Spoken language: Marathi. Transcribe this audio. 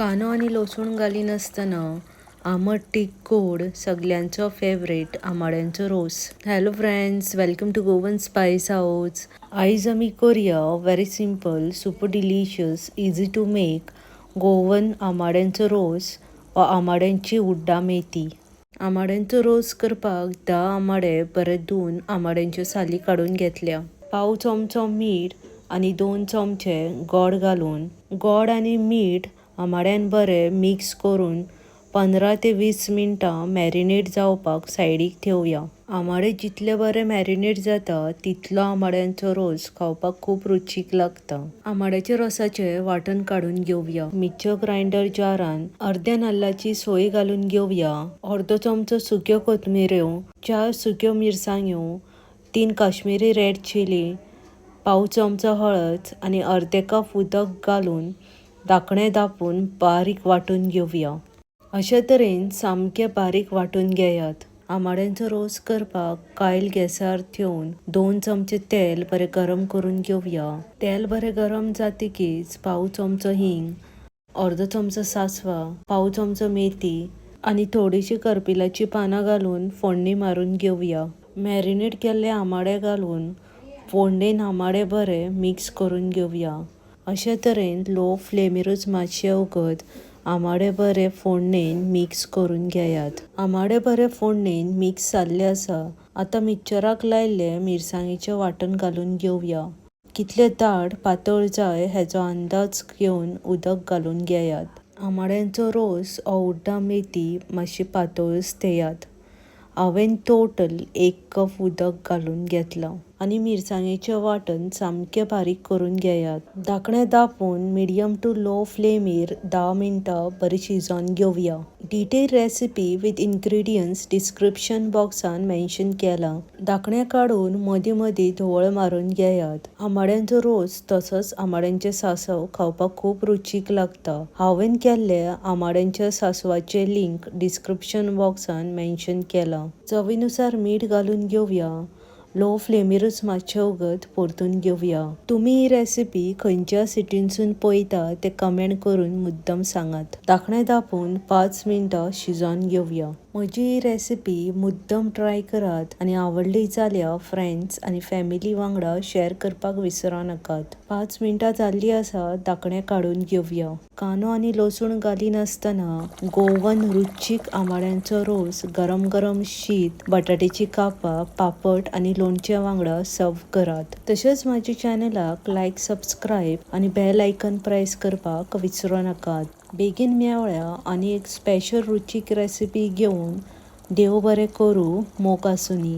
कांदो आणि लसूण घालिनासतना आंबट गोड सगळ्यांचो फेवरेट आंबाड्यांचो रोस. Hello friends, welcome to Goan spice house. आयज आमी करूया very simple, super delicious, easy to make Goan आंबाड्यांचो रोस वा आंबाड्यांची उड्डा मेथी. आंबाड्यांचो रोस करपाक 10 आंबाडे बरे धुवन आंबाड्यांच्यो साली काढून घेतल्या. पाव चमचो मीठ आणि 2 चमचे गोड घालून गोड आणि मीठ आंबाड्यान बरे मिक्स करून 15 ते 20 मिनटां मॅरिनेट जावपाक सायडीक ठेवया. आंबाडे जितले बरे मॅरिनेट जाता तितलो आंबाड्यांचो रोस खावपाक खूप रुचीक लागता. आंबाड्याच्या रोसाचे वाटण काढून घेवया. मिक्सर ग्राइंडर जारान अर्ध्या नाल्लाची सोय घालून घेवया. अर्धो चमचो सुक्यो कोथमिऱ्यो, 4 सुक्यो मिरसांग्यो, 3 काश्मीरी रेड चिली, पाव चमचो हळद आणि अर्धे कप उदक घालून धाकणे धापून बारीक वाटून घेवया. अशा तरेन सामके बारीक वाटून घेयात. आंबाड्यांचो रोस करपाक कायल गॅसार ठेवून 2 चमचे तेल बरे गरम करून घेवया. तेल बरे गरम जातकीच पाव चमचो हिंग, अर्धो चमचो सासवा, पाव चमचो मेथी आणि थोडीशी करपिलाची पानां घालून फोडणी मारून घेवया. मॅरिनेट केल्ले आंबाडे घालून फोडणेन आंबाडे बरे मिक्स करून घेवया. अशा तरेन लो फ्लेमीरूच मातशे वगत आंबाडे बरे फोडणेन मिक्स करून घेयात. आंबाडे बरे फोडणेन मिक्स जाल्ले आसा. आता मिक्सराक लायिल्ले मिरसांगेचें वाटण घालून घेवया. कितले दाट पातळ जाय हेचो अंदाज घेवन उदक घालून घेयात. आंबाड्यांचो रोस वा उड्डा मेथी मातशी पातळूच थेयात. हांवें टोटल 1 कप उदक घालून घेतला आणि मिरसांगेचें वाटण सामकें बारीक करून घेयात. धाकणे धापून मिडियम टू लो फ्लेमीर 10 मिनटां बरी शिजोवन घेवया. Detail recipe with ingredients description बॉक्सान मेन्शन केला. धाकणे काढून मदीं मदीं धवळ मारून घेयात. आंबाड्यांचो रोस तसोच आंबाड्यांचे सांसव खावपाक खूप रुचीक लागता. हांवें केल्ले आंबाड्यांच्या सांसवाचे लिंक डिस्क्रिप्शन बॉक्सान मेन्शन केला. चवीनुसार मीठ घालून घेवया. लो फ्लेमीरूच मातशे वगत परतून घेवया. तुम्ही ही रेसिपी खंयच्या सिटीनसून पळयता ते कमेंट करून मुद्दम सांगात. धाकणे धापून 5 मिनटां शिजोवन घेवया. म्हजी ही रेसिपी मुद्दम ट्राय करात आणि आवडली जाल्यार फ्रेंड्स आणि फॅमिली वांगडा शेअर करपाक विसरूं नाकात. 5 मिनटां जाल्ली आसा. धाकणे काढून घेवया. कांदो आणि लसूण घालिनासतना गोवन रुचीक आंबाड्यांचो रोस गरम गरम शीत, बटाट्याची कापां, पापड आणि लोणचे वांगडा सर्व करात. तशेंच माझ्या चॅनलाक लायक, सबस्क्राईब आणि बेल आयकन प्रेस करपाक विसरूं नाकात. बेगीन मेवळ्या आणि एक स्पेशल रुचीक रेसिपी घेवन. देव बरें करूं. मोग आसूनी.